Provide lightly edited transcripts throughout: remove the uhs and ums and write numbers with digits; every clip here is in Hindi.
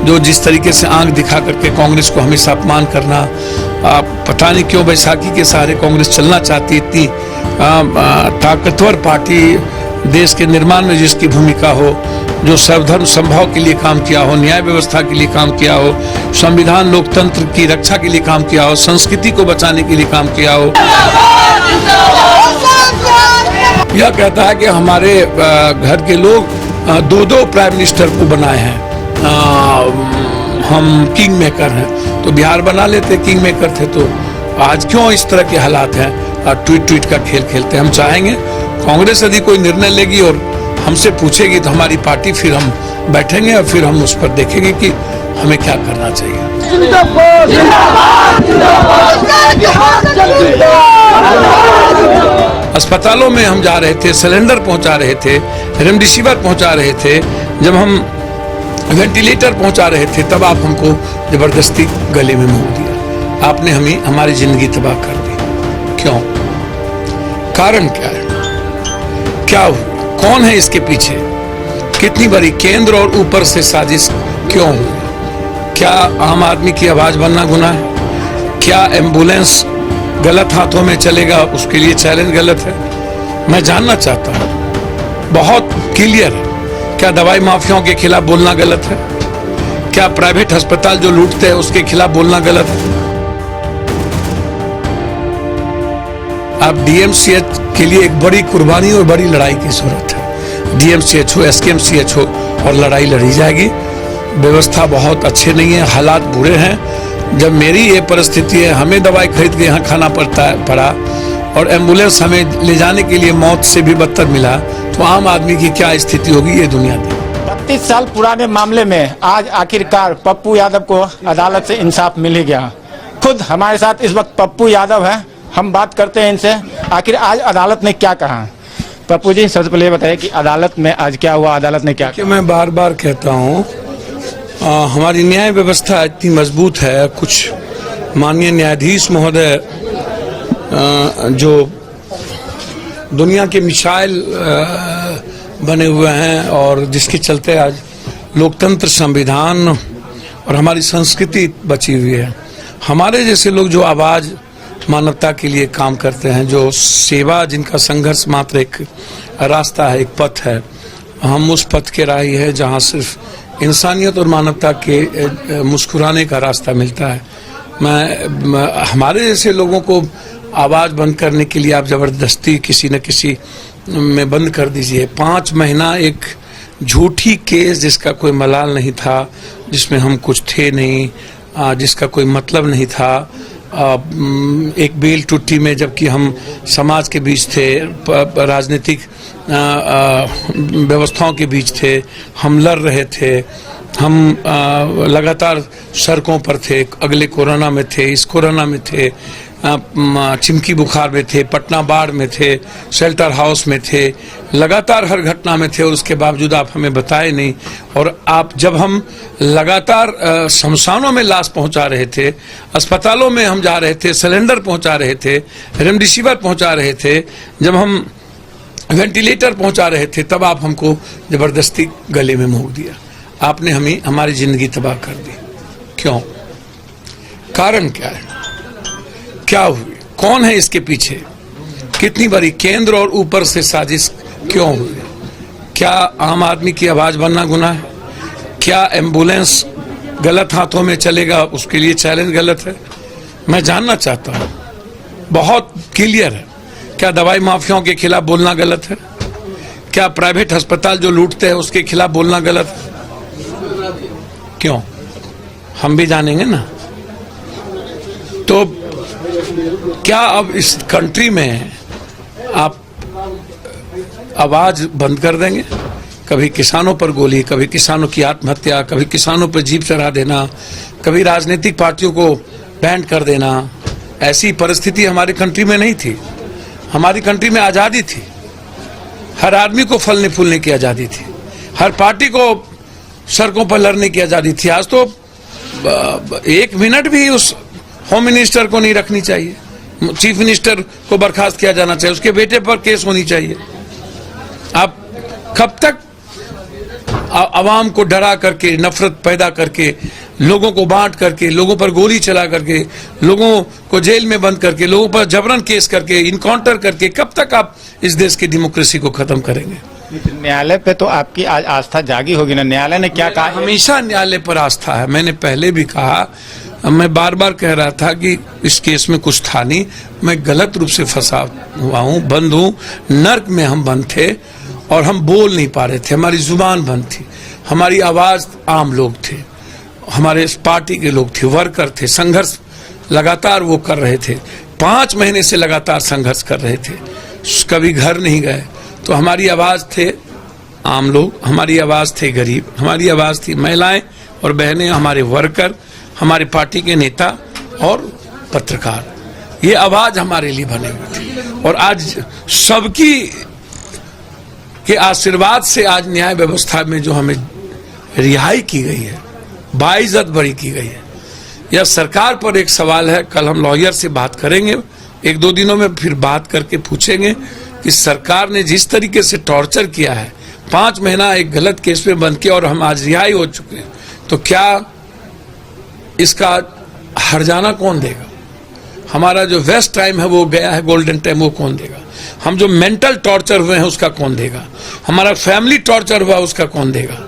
जो जिस तरीके से आंख दिखा करके कांग्रेस को हमेशा अपमान करना, पता नहीं क्यों बैसाखी के सहारे कांग्रेस चलना चाहती, इतनी ताकतवर पार्टी, देश के निर्माण में जिसकी भूमिका हो, जो सर्वधर्म समभाव के लिए काम किया हो, न्याय व्यवस्था के लिए काम किया हो, संविधान लोकतंत्र की रक्षा के लिए काम किया हो, संस्कृति को बचाने के लिए काम किया हो। यह कहता है कि हमारे घर के लोग दो प्राइम मिनिस्टर को बनाए हैं, हम किंग मेकर हैं, तो बिहार बना लेते किंग मेकर थे, तो आज क्यों इस तरह के हालात हैं? ट्वीट का खेल खेलते हैं। हम चाहेंगे कांग्रेस यदि कोई निर्णय लेगी और हमसे पूछेगी तो हमारी पार्टी फिर हम बैठेंगे और फिर हम उस पर देखेंगे कि हमें क्या करना चाहिए। अस्पतालों में हम जा रहे थे, सिलेंडर पहुंचा रहे थे, रेमडेसिविर पहुंचा रहे थे, जब हम वेंटिलेटर पहुंचा रहे थे तब आप हमको जबरदस्ती गले में मोड़ दिया। आपने हमारी जिंदगी तबाह कर दी। क्यों? कारण क्या है? क्या हुआ? कौन है इसके पीछे? कितनी बड़ी केंद्र और ऊपर से साजिश क्यों हुई? क्या आम आदमी की आवाज बनना गुनाह है? क्या एम्बुलेंस गलत हाथों में चलेगा उसके लिए चैलेंज गलत है? मैं जानना चाहता हूं। बहुत क्लियर है। क्या दवाई माफियाओं के खिलाफ बोलना गलत है? क्या प्राइवेट अस्पताल जो लूटते हैं उसके खिलाफ बोलना गलत है? अब डीएमसीएच के लिए एक बड़ी कुर्बानी और बड़ी लड़ाई की जरूरत है। डीएमसीएच हो, एसकेएमसीएच हो, और लड़ाई लड़ी जाएगी। व्यवस्था बहुत अच्छे नहीं है, हालात बुरे हैं। जब मेरी ये परिस्थिति है, हमें दवाई खरीद के यहाँ खाना पड़ा और एम्बुलेंस हमें ले जाने के लिए मौत से भी बदतर मिला, तो आम आदमी की क्या स्थिति होगी ये दुनिया देख। 32 साल पुराने मामले में आज आखिरकार पप्पू यादव को अदालत से इंसाफ मिल ही गया। खुद हमारे साथ इस वक्त पप्पू यादव है, हम बात करते हैं इनसे। आखिर आज अदालत ने क्या कहा? पप्पू जी, सबसे पहले बताइए कि अदालत में आज क्या हुआ, अदालत ने क्या कहा? मैं बार बार कहता हूँ, हमारी न्याय व्यवस्था इतनी मजबूत है। कुछ माननीय न्यायाधीश महोदय जो दुनिया के मिसाइल बने हुए हैं और जिसके चलते आज लोकतंत्र, संविधान और हमारी संस्कृति बची हुई है। हमारे जैसे लोग जो आवाज मानवता के लिए काम करते हैं, जो सेवा, जिनका संघर्ष मात्र एक रास्ता है, एक पथ है, हम उस पथ के राही है जहां सिर्फ इंसानियत और मानवता के मुस्कुराने का रास्ता मिलता है। हमारे जैसे लोगों को आवाज बंद करने के लिए आप जबरदस्ती किसी न किसी में बंद कर दीजिए। 5 महीना एक झूठी केस जिसका कोई मलाल नहीं था, जिसमें हम कुछ थे नहीं, जिसका कोई मतलब नहीं था, एक बेल टुट्टी में, जबकि हम समाज के बीच थे, राजनीतिक व्यवस्थाओं के बीच थे, हम लड़ रहे थे, हम लगातार सड़कों पर थे, अगले कोरोना में थे, इस कोरोना में थे, चिमकी बुखार में थे, पटना बाढ़ में थे, शेल्टर हाउस में थे, लगातार हर घटना में थे, और उसके बावजूद आप हमें बताए नहीं। और आप जब हम लगातार शमशानों में लाश पहुंचा रहे थे, अस्पतालों में हम जा रहे थे, सिलेंडर पहुंचा रहे थे, रेमडेसिविर पहुंचा रहे थे, जब हम वेंटिलेटर पहुंचा रहे थे, तब आप हमको जबरदस्ती गले में मोड़ दिया। आपने हमारी जिंदगी तबाह कर दी। क्यों? कारण क्या है? क्या हुई? कौन है इसके पीछे? कितनी बड़ी केंद्र और ऊपर से साजिश क्यों हुई? क्या आम आदमी की आवाज बनना गुनाह है? क्या एम्बुलेंस गलत हाथों में चलेगा उसके लिए चैलेंज गलत है? मैं जानना चाहता हूं। बहुत क्लियर है। क्या दवाई माफियाओं के खिलाफ बोलना गलत है? क्या प्राइवेट अस्पताल जो लूटते हैं उसके खिलाफ बोलना गलत है? क्यों? हम भी जानेंगे ना। तो क्या अब इस कंट्री में आप आवाज बंद कर देंगे? कभी किसानों पर गोली, कभी किसानों की आत्महत्या, कभी किसानों पर जीप चढ़ा देना, कभी राजनीतिक पार्टियों को बैन कर देना। ऐसी परिस्थिति हमारी कंट्री में नहीं थी। हमारी कंट्री में आजादी थी, हर आदमी को फलने फूलने की आजादी थी, हर पार्टी को सड़कों पर लड़ने की आजादी थी। आज तो 1 मिनट भी उस होम मिनिस्टर को नहीं रखनी चाहिए, चीफ मिनिस्टर को बर्खास्त किया जाना चाहिए, उसके बेटे पर केस होनी चाहिए। आप कब तक आवाम को डरा करके, नफरत पैदा करके, लोगों को बांट करके, लोगों पर गोली चला करके, लोगों को जेल में बंद करके, लोगों पर जबरन केस करके, इनकाउंटर करके, कब तक आप इस देश की डेमोक्रेसी को खत्म करेंगे? न्यायालय पे तो आपकी आज आस्था जागी होगी ना। न्यायालय ने क्या कहा? हमेशा न्यायालय पर आस्था है। मैंने पहले भी कहा, मैं बार बार कह रहा था कि इस केस में कुछ था नहीं, मैं गलत रूप से फंसा हुआ हूँ, बंद हूँ, नर्क में हम बंद थे और हम बोल नहीं पा रहे थे, हमारी जुबान बंद थी, हमारी आवाज आम लोग थे, हमारे पार्टी के लोग थे, वर्कर थे, संघर्ष लगातार वो कर रहे थे, 5 महीने से लगातार संघर्ष कर रहे थे, कभी घर नहीं गए। तो हमारी आवाज थे आम लोग, हमारी आवाज थे गरीब, हमारी आवाज थी महिलाएं और बहनें, हमारे वर्कर, हमारे पार्टी के नेता और पत्रकार। ये आवाज हमारे लिए बने हुए थे और आज सबकी के आशीर्वाद से आज न्याय व्यवस्था में जो हमें रिहाई की गई है, बाइज्जत बरी की गई है। यह सरकार पर एक सवाल है, कल हम लॉयर से बात करेंगे, 1-2 दिनों में फिर बात करके पूछेंगे कि सरकार ने जिस तरीके से टॉर्चर किया है, 5 महीना एक गलत केस में बंद किया और हम आज रिहाई हो चुके हैं, तो क्या इसका हर्जाना कौन देगा? हमारा जो वेस्ट टाइम है वो गया है, गोल्डन टाइम, वो कौन देगा? हम जो मेंटल टॉर्चर हुए हैं उसका कौन देगा? हमारा फैमिली टॉर्चर हुआ उसका कौन देगा?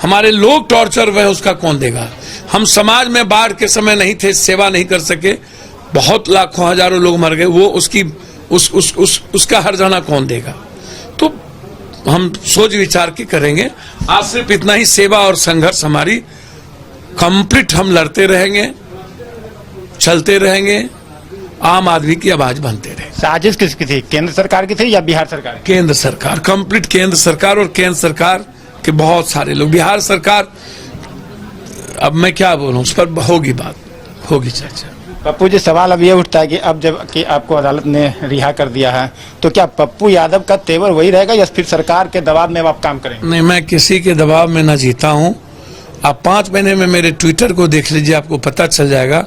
हमारे लोग टॉर्चर हुए उसका कौन देगा? हम समाज में बाढ़ के समय नहीं थे, सेवा नहीं कर सके, बहुत लाखों हजारों लोग मर गए, वो उसका हर्जाना कौन देगा? तो हम सोच विचार के करेंगे। आज सिर्फ इतना ही, सेवा और संघर्ष हमारी कंप्लीट, हम लड़ते रहेंगे, चलते रहेंगे, आम आदमी की आवाज बनते रहे। साजिश किसकी थी? केंद्र सरकार की थी या बिहार सरकार? केंद्र सरकार, कंप्लीट केंद्र सरकार, और केंद्र सरकार के बहुत सारे लोग। बिहार सरकार, अब मैं क्या बोलूं, उस पर होगी बात, होगी चर्चा। पप्पू जी, सवाल अब ये उठता है कि अब जब कि आपको अदालत ने रिहा कर दिया है, तो क्या पप्पू यादव का तेवर वही रहेगा या फिर सरकार के दबाव में आप काम करेंगे? नहीं, मैं किसी के दबाव में न जीता हूं। आप 5 महीने में मेरे ट्विटर को देख लीजिए, आपको पता चल जाएगा।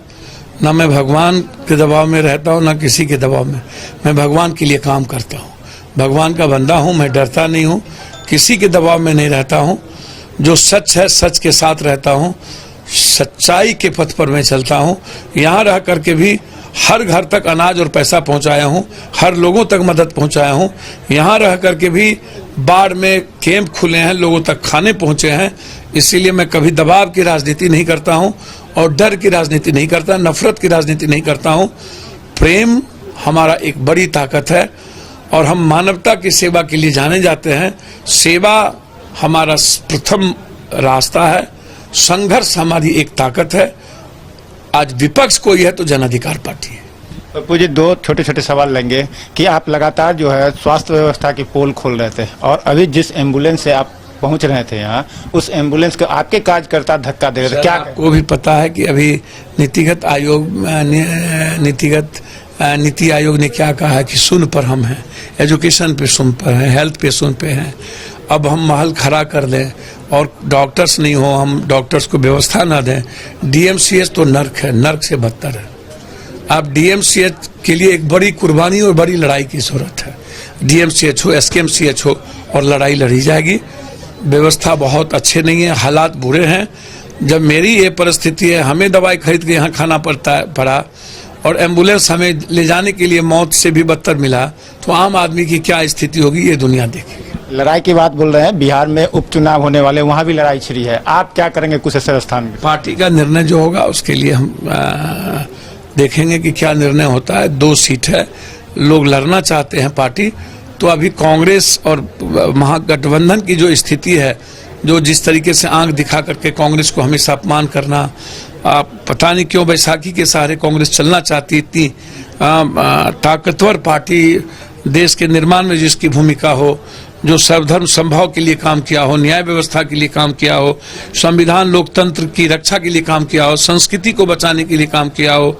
ना मैं भगवान के दबाव में रहता हूँ, ना किसी के दबाव में। मैं भगवान के लिए काम करता हूँ, भगवान का बंदा हूँ, मैं डरता नहीं हूँ, किसी के दबाव में नहीं रहता हूँ। जो सच है सच के साथ रहता हूँ, सच्चाई के पथ पर मैं चलता हूँ। यहाँ रह करके भी हर घर तक अनाज और पैसा पहुँचाया हूँ, हर लोगों तक मदद पहुँचाया हूँ। यहाँ रह करके भी बाढ़ में कैंप खुले हैं, लोगों तक खाने पहुँचे हैं। इसीलिए मैं कभी दबाव की राजनीति नहीं करता हूँ और डर की राजनीति नहीं करता, नफरत की राजनीति नहीं करता हूँ। प्रेम हमारा एक बड़ी ताकत है और हम मानवता की सेवा के लिए जाने जाते हैं। सेवा हमारा प्रथम रास्ता है, संघर्ष हमारी एक ताकत है। आज विपक्ष कोई है तो जन अधिकार पार्टी है। पप्पू जी, 2 छोटे छोटे सवाल लेंगे कि आप लगातार जो है स्वास्थ्य व्यवस्था की पोल खोल रहे थे और अभी जिस एम्बुलेंस से आप पहुंच रहे थे यहाँ, उस एम्बुलेंस को आपके कार्यकर्ता धक्का दे रहे थे। क्या आपको भी पता है कि अभी नीति आयोग ने क्या कहा है कि शून्य पर हम हैं, एजुकेशन पे शून्य पर हैं, हेल्थ पे शून्य पे हैं। अब हम महल खड़ा कर दें और डॉक्टर्स नहीं हो, हम डॉक्टर्स को व्यवस्था ना दें। डीएमसीएच तो नर्क है, नर्क से बदतर है। अब डीएमसीएच के लिए एक बड़ी कुर्बानी और बड़ी लड़ाई की जरूरत है। डीएमसीएच हो, एसकेएमसीएच हो, और लड़ाई लड़ी जाएगी। व्यवस्था बहुत अच्छे नहीं है, हालात बुरे हैं। जब मेरी ये परिस्थिति है, हमें दवाई खरीद के यहाँ खाना पड़ा और एम्बुलेंस हमें ले जाने के लिए मौत से भी बदतर मिला, तो आम आदमी की क्या स्थिति होगी ये दुनिया देखेगी। लड़ाई की बात बोल रहे हैं, बिहार में उपचुनाव होने वाले, वहां भी लड़ाई छिड़ी है, आप क्या करेंगे कुशेश्वर स्थान में? पार्टी का निर्णय जो होगा उसके लिए हम देखेंगे कि क्या निर्णय होता है। 2 सीट है, लोग लड़ना चाहते हैं पार्टी। तो अभी कांग्रेस और महागठबंधन की जो स्थिति है, जो जिस तरीके से आंख दिखा करके कांग्रेस को हमेशा अपमान करना, पता नहीं क्यों बैसाखी के सहारे कांग्रेस चलना चाहती। इतनी ताकतवर पार्टी, देश के निर्माण में जिसकी भूमिका हो, जो सर्वधर्म संभाव के लिए काम किया हो, न्याय व्यवस्था के लिए काम किया हो, संविधान लोकतंत्र की रक्षा के लिए काम किया हो, संस्कृति को बचाने के लिए काम किया हो,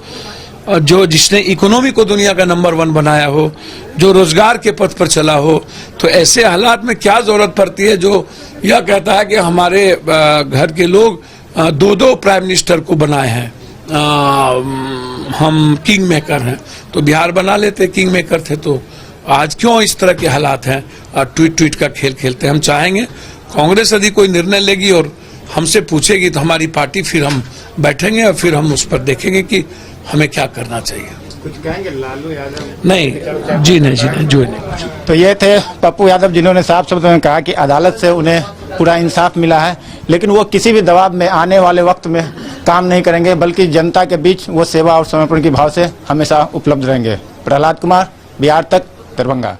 जो जिसने इकोनॉमी को दुनिया का नंबर 1 बनाया हो, जो रोजगार के पथ पर चला हो, तो ऐसे हालात में क्या जरूरत पड़ती है जो यह कहता है कि हमारे घर के लोग 2 प्राइम मिनिस्टर को बनाए हैं, हम किंग मेकर हैं। तो बिहार बना लेते, किंग मेकर थे, तो आज क्यों इस तरह के हालात हैं? ट्वीट का खेल खेलते हैं। हम चाहेंगे कांग्रेस यदि कोई निर्णय लेगी और हमसे पूछेगी तो हमारी पार्टी फिर हम बैठेंगे और फिर हम उस पर देखेंगे कि हमें क्या करना चाहिए। कुछ कहेंगे लालू यादव? नहीं जी नहीं जो नहीं। तो ये थे पप्पू यादव जिन्होंने साफ शब्दों में कहा कि अदालत से उन्हें पूरा इंसाफ मिला है, लेकिन वो किसी भी दबाव में आने वाले वक्त में काम नहीं करेंगे, बल्कि जनता के बीच वो सेवा और समर्पण की भाव से हमेशा उपलब्ध रहेंगे। प्रहलाद कुमार, बिहार तक, दरभंगा।